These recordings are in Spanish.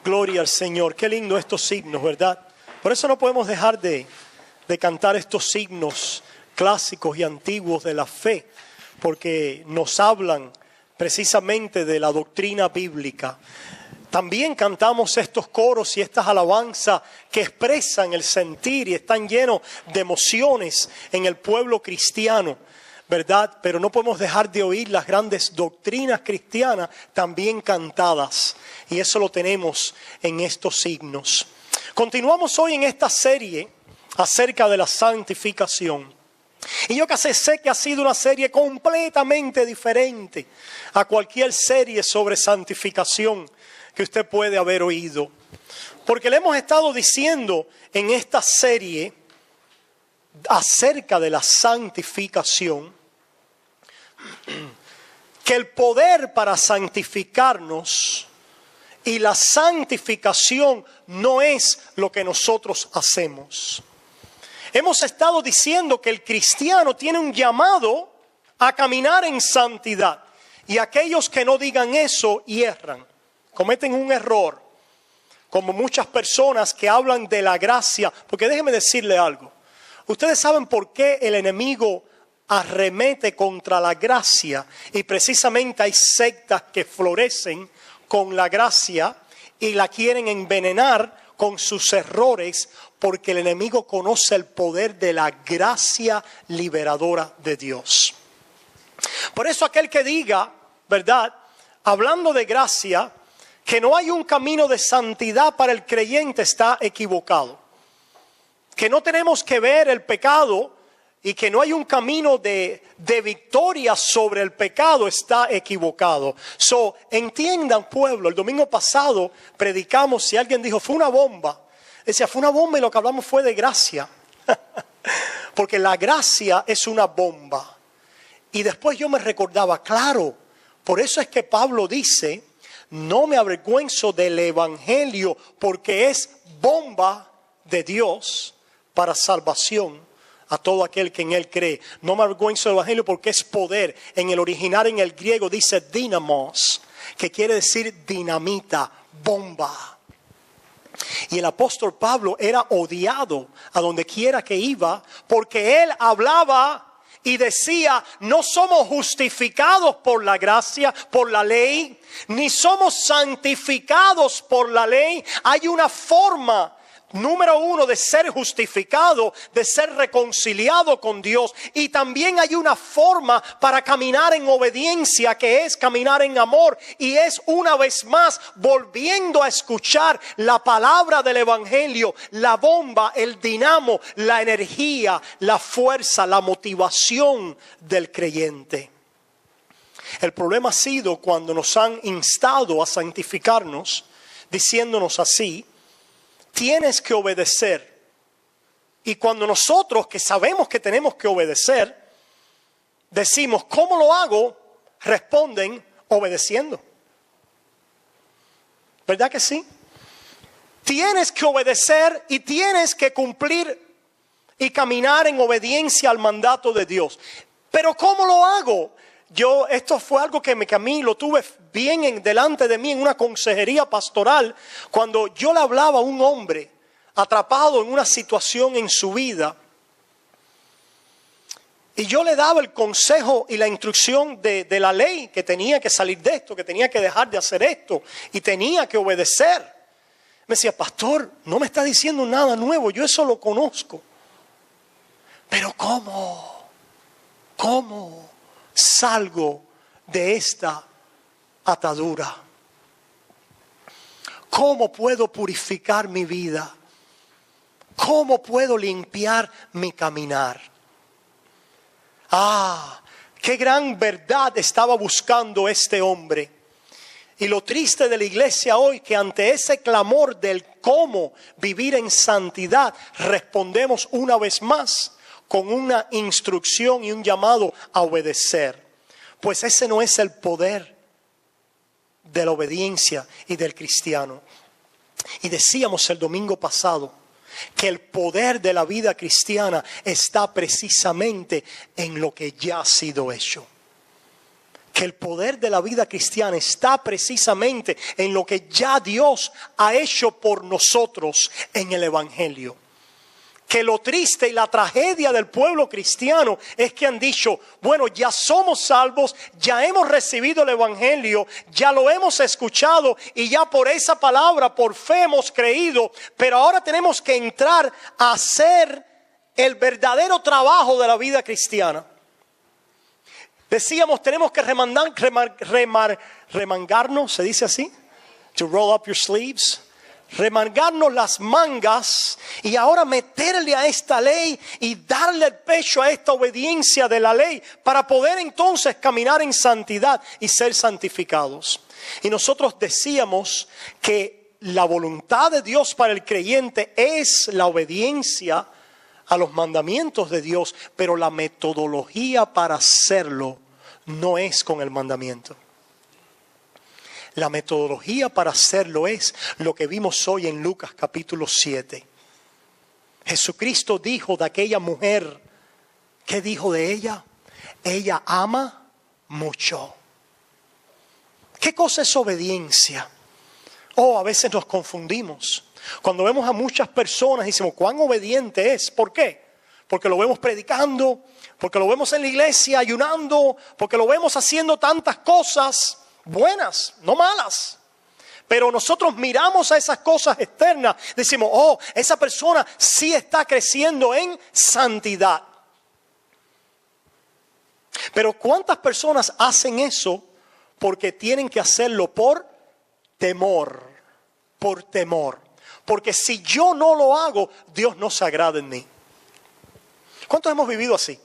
Gloria al Señor. Qué lindo estos signos, ¿verdad? Por eso no podemos dejar de cantar estos signos clásicos y antiguos de la fe, porque nos hablan precisamente de la doctrina bíblica. También cantamos estos coros y estas alabanzas que expresan el sentir y están llenos de emociones en el pueblo cristiano, ¿verdad? Pero no podemos dejar de oír las grandes doctrinas cristianas también cantadas. Y eso lo tenemos en estos signos. Continuamos hoy en esta serie acerca de la santificación. Y yo casi sé que ha sido una serie completamente diferente a cualquier serie sobre santificación que usted puede haber oído. Porque le hemos estado diciendo en esta serie acerca de la santificación que el poder para santificarnos y la santificación no es lo que nosotros hacemos. Hemos estado diciendo que el cristiano tiene un llamado a caminar en santidad. Y aquellos que no digan eso hierran, cometen un error. Como muchas personas que hablan de la gracia. Porque déjenme decirle algo. Ustedes saben por qué el enemigo arremete contra la gracia. Y precisamente hay sectas que florecen con la gracia y la quieren envenenar con sus errores, porque el enemigo conoce el poder de la gracia liberadora de Dios. Por eso aquel que diga, ¿verdad?, hablando de gracia, que no hay un camino de santidad para el creyente, está equivocado. Que no tenemos que ver el pecado y que no hay un camino de victoria sobre el pecado, está equivocado. Entiendan, pueblo, el domingo pasado predicamos, si alguien dijo fue una bomba, decía fue una bomba y lo que hablamos fue de gracia. Porque la gracia es una bomba. Y después yo me recordaba, claro, por eso es que Pablo dice, no me avergüenzo del evangelio porque es bomba de Dios para salvación a todo aquel que en él cree. No me avergüenzo del evangelio porque es poder. En el original, en el griego, dice dinamos, que quiere decir dinamita, bomba. Y el apóstol Pablo era odiado a donde quiera que iba, porque él hablaba y decía, no somos justificados por la gracia, por la ley, ni somos santificados por la ley. Hay una forma, número uno, de ser justificado, de ser reconciliado con Dios. Y también hay una forma para caminar en obediencia, que es caminar en amor. Y es una vez más volviendo a escuchar la palabra del evangelio, la bomba, el dinamo, la energía, la fuerza, la motivación del creyente. El problema ha sido cuando nos han instado a santificarnos, diciéndonos así: tienes que obedecer. Y cuando nosotros, que sabemos que tenemos que obedecer, decimos, ¿cómo lo hago?, responden, obedeciendo. ¿Verdad que sí? Tienes que obedecer y tienes que cumplir y caminar en obediencia al mandato de Dios. ¿Pero cómo lo hago? Esto fue algo que a mí lo tuve bien delante de mí en una consejería pastoral, cuando yo le hablaba a un hombre atrapado en una situación en su vida. Y yo le daba el consejo y la instrucción de la ley, que tenía que salir de esto, que tenía que dejar de hacer esto y tenía que obedecer. Me decía, pastor, no me está diciendo nada nuevo, yo eso lo conozco. Pero ¿cómo salgo de esta atadura? ¿Cómo puedo purificar mi vida? ¿Cómo puedo limpiar mi caminar? Qué gran verdad estaba buscando este hombre. Y lo triste de la iglesia hoy, que ante ese clamor del cómo vivir en santidad, respondemos una vez más con una instrucción y un llamado a obedecer. Pues ese no es el poder de la obediencia y del cristiano. Y decíamos el domingo pasado que el poder de la vida cristiana está precisamente en lo que ya ha sido hecho. que el poder de la vida cristiana está precisamente en lo que ya Dios ha hecho por nosotros en el Evangelio. Que lo triste y la tragedia del pueblo cristiano es que han dicho, bueno, ya somos salvos, ya hemos recibido el Evangelio, ya lo hemos escuchado y ya por esa palabra, por fe hemos creído, pero ahora tenemos que entrar a hacer el verdadero trabajo de la vida cristiana. Decíamos, tenemos que remangarnos, ¿se dice así? To roll up your sleeves. Remangarnos las mangas y ahora meterle a esta ley y darle el pecho a esta obediencia de la ley para poder entonces caminar en santidad y ser santificados. Y nosotros decíamos que la voluntad de Dios para el creyente es la obediencia a los mandamientos de Dios, pero la metodología para hacerlo no es con el mandamiento. La metodología para hacerlo es lo que vimos hoy en Lucas capítulo 7. Jesucristo dijo de aquella mujer, ¿qué dijo de ella? Ella ama mucho. ¿Qué cosa es obediencia? A veces nos confundimos. Cuando vemos a muchas personas decimos, ¿cuán obediente es? ¿Por qué? Porque lo vemos predicando, porque lo vemos en la iglesia ayunando, porque lo vemos haciendo tantas cosas buenas, no malas. Pero nosotros miramos a esas cosas externas, decimos, esa persona sí está creciendo en santidad. Pero ¿cuántas personas hacen eso porque tienen que hacerlo por temor? Por temor. Porque si yo no lo hago, Dios no se agrada en mí. ¿Cuántos hemos vivido así?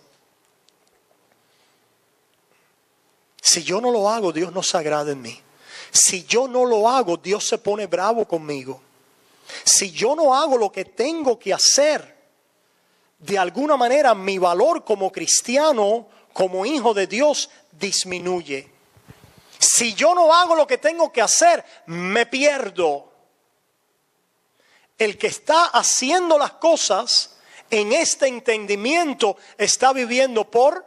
Si yo no lo hago, Dios no se agrada en mí. Si yo no lo hago, Dios se pone bravo conmigo. Si yo no hago lo que tengo que hacer, de alguna manera mi valor como cristiano, como hijo de Dios, disminuye. Si yo no hago lo que tengo que hacer, me pierdo. El que está haciendo las cosas en este entendimiento está viviendo por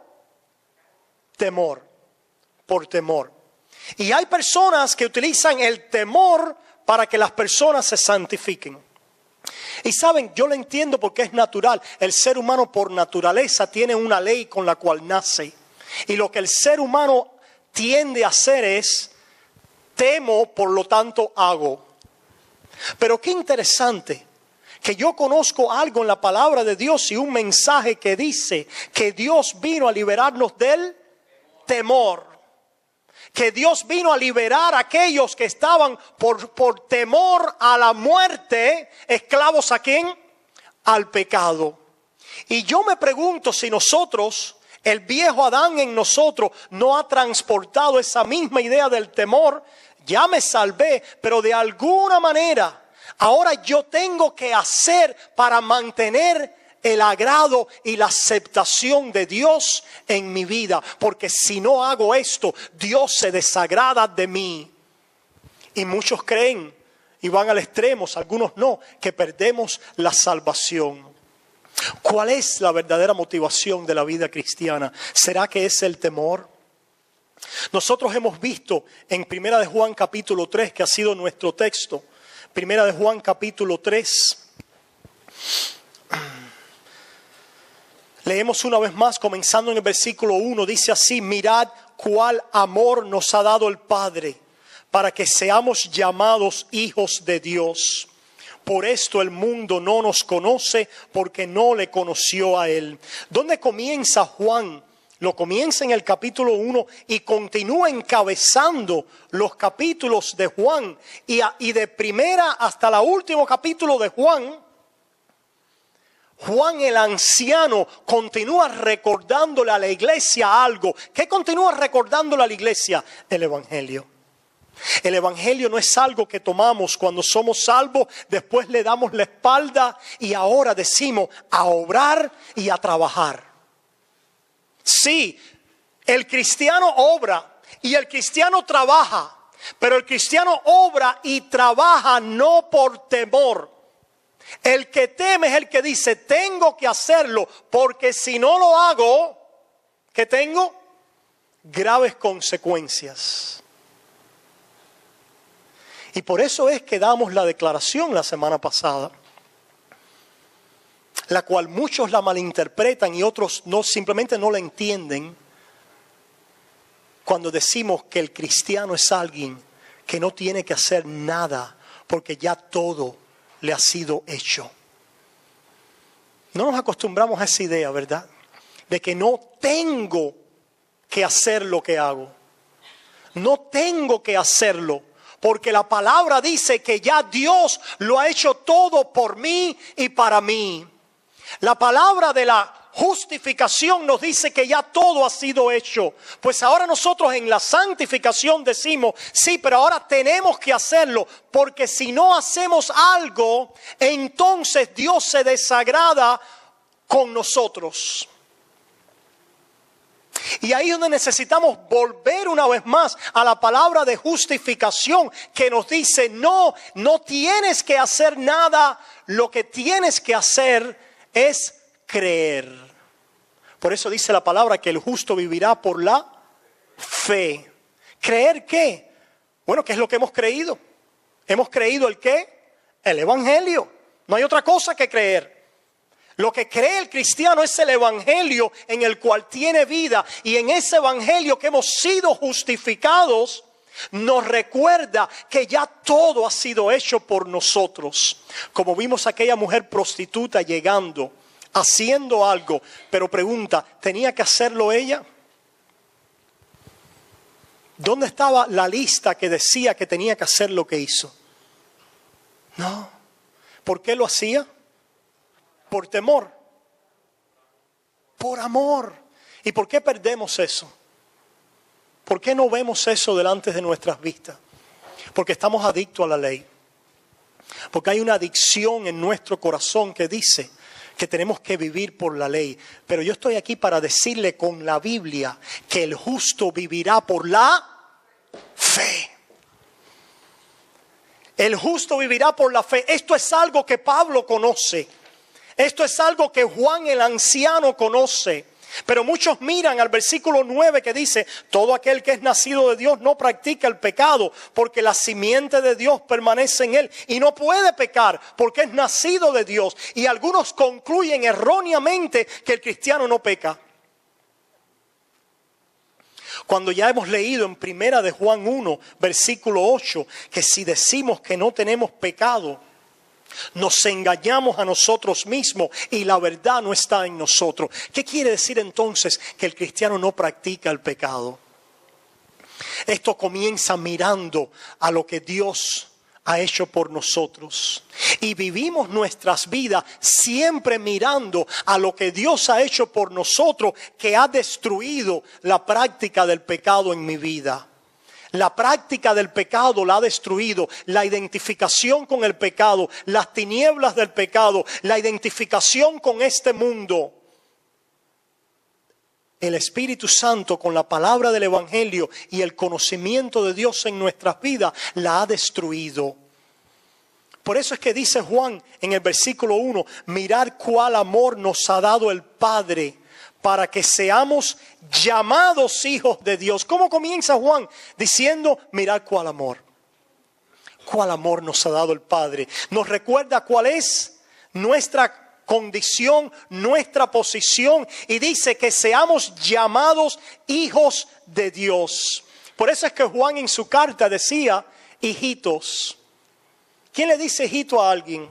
temor. Por temor. Y hay personas que utilizan el temor para que las personas se santifiquen. Y saben, yo lo entiendo porque es natural. El ser humano por naturaleza tiene una ley con la cual nace. Y lo que el ser humano tiende a hacer es, temo, por lo tanto hago. Pero qué interesante que yo conozco algo en la palabra de Dios y un mensaje que dice que Dios vino a liberarnos del temor. Que Dios vino a liberar a aquellos que estaban por temor a la muerte, esclavos ¿a quién? Al pecado. Y yo me pregunto si nosotros, el viejo Adán en nosotros, no ha transportado esa misma idea del temor. Ya me salvé, pero de alguna manera ahora yo tengo que hacer para mantener el agrado y la aceptación de Dios en mi vida. Porque si no hago esto, Dios se desagrada de mí. Y muchos creen y van al extremo, algunos no, que perdemos la salvación. ¿Cuál es la verdadera motivación de la vida cristiana? ¿Será que es el temor? Nosotros hemos visto en 1 de Juan capítulo 3, que ha sido nuestro texto. 1 de Juan capítulo 3. Leemos una vez más, comenzando en el versículo 1, dice así: mirad cuál amor nos ha dado el Padre, para que seamos llamados hijos de Dios. Por esto el mundo no nos conoce, porque no le conoció a Él. ¿Dónde comienza Juan? Lo comienza en el capítulo 1 y continúa encabezando los capítulos de Juan. Y de primera hasta el último capítulo de Juan, Juan el anciano continúa recordándole a la iglesia algo. ¿Qué continúa recordándole a la iglesia? El Evangelio. El Evangelio no es algo que tomamos cuando somos salvos, después le damos la espalda y ahora decimos a obrar y a trabajar. Sí, el cristiano obra y el cristiano trabaja, pero el cristiano obra y trabaja no por temor. El que teme es el que dice, tengo que hacerlo, porque si no lo hago, ¿qué tengo? graves consecuencias. Y por eso es que damos la declaración la semana pasada, la cual muchos la malinterpretan y otros simplemente no la entienden, cuando decimos que el cristiano es alguien que no tiene que hacer nada porque ya todo le ha sido hecho. No nos acostumbramos a esa idea, ¿verdad? De que no tengo que hacer lo que hago. No tengo que hacerlo porque la palabra dice que ya Dios lo ha hecho todo por mí y para mí. La palabra de la justificación nos dice que ya todo ha sido hecho. Pues ahora nosotros en la santificación decimos, sí, pero ahora tenemos que hacerlo, porque si no hacemos algo, entonces Dios se desagrada con nosotros. Y ahí es donde necesitamos volver una vez más a la palabra de justificación que nos dice, no tienes que hacer nada, lo que tienes que hacer es creer. Por eso dice la palabra que el justo vivirá por la fe. ¿Creer qué? Bueno, ¿qué es lo que hemos creído? ¿Hemos creído el qué? El evangelio. No hay otra cosa que creer. Lo que cree el cristiano es el evangelio en el cual tiene vida. Y en ese evangelio que hemos sido justificados, nos recuerda que ya todo ha sido hecho por nosotros. Como vimos a aquella mujer prostituta llegando, haciendo algo, pero pregunta, ¿tenía que hacerlo ella? ¿Dónde estaba la lista que decía que tenía que hacer lo que hizo? No. ¿Por qué lo hacía? Por temor. Por amor. ¿Y por qué perdemos eso? ¿Por qué no vemos eso delante de nuestras vistas? Porque estamos adictos a la ley. Porque hay una adicción en nuestro corazón que dice que tenemos que vivir por la ley. Pero yo estoy aquí para decirle con la Biblia que el justo vivirá por la fe. El justo vivirá por la fe. Esto es algo que Pablo conoce. Esto es algo que Juan el anciano conoce. Pero muchos miran al versículo 9 que dice, todo aquel que es nacido de Dios no practica el pecado, porque la simiente de Dios permanece en él y no puede pecar porque es nacido de Dios. Y algunos concluyen erróneamente que el cristiano no peca, cuando ya hemos leído en primera de Juan 1, versículo 8, que si decimos que no tenemos pecado, nos engañamos a nosotros mismos y la verdad no está en nosotros. ¿Qué quiere decir entonces que el cristiano no practica el pecado? Esto comienza mirando a lo que Dios ha hecho por nosotros. Y vivimos nuestras vidas siempre mirando a lo que Dios ha hecho por nosotros, que ha destruido la práctica del pecado en mi vida. La práctica del pecado la ha destruido, la identificación con el pecado, las tinieblas del pecado, la identificación con este mundo. El Espíritu Santo, con la palabra del Evangelio y el conocimiento de Dios en nuestras vidas, la ha destruido. Por eso es que dice Juan en el versículo 1, mirad cuál amor nos ha dado el Padre para que seamos llamados hijos de Dios. ¿Cómo comienza Juan? Diciendo, mirad cuál amor. Cuál amor nos ha dado el Padre. Nos recuerda cuál es nuestra condición, nuestra posición. Y dice que seamos llamados hijos de Dios. Por eso es que Juan en su carta decía, hijitos. ¿Quién le dice hijito a alguien?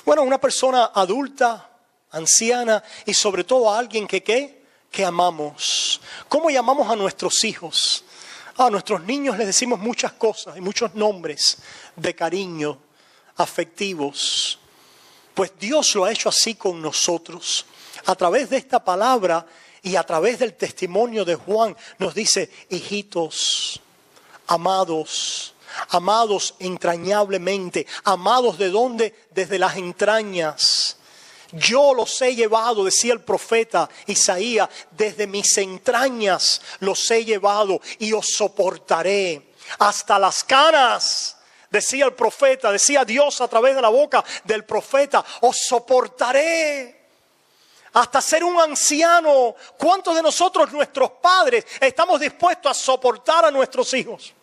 Bueno, una persona adulta, anciana y sobre todo a alguien que amamos. ¿Cómo llamamos a nuestros hijos? A nuestros niños les decimos muchas cosas y muchos nombres de cariño, afectivos. Pues Dios lo ha hecho así con nosotros. A través de esta palabra y a través del testimonio de Juan nos dice, hijitos, amados. Amados entrañablemente. ¿Amados de dónde? Desde las entrañas. Yo los he llevado, decía el profeta Isaías, desde mis entrañas los he llevado y os soportaré hasta las canas. Decía el profeta, decía Dios a través de la boca del profeta, os soportaré hasta ser un anciano. ¿Cuántos de nosotros, nuestros padres, estamos dispuestos a soportar a nuestros hijos?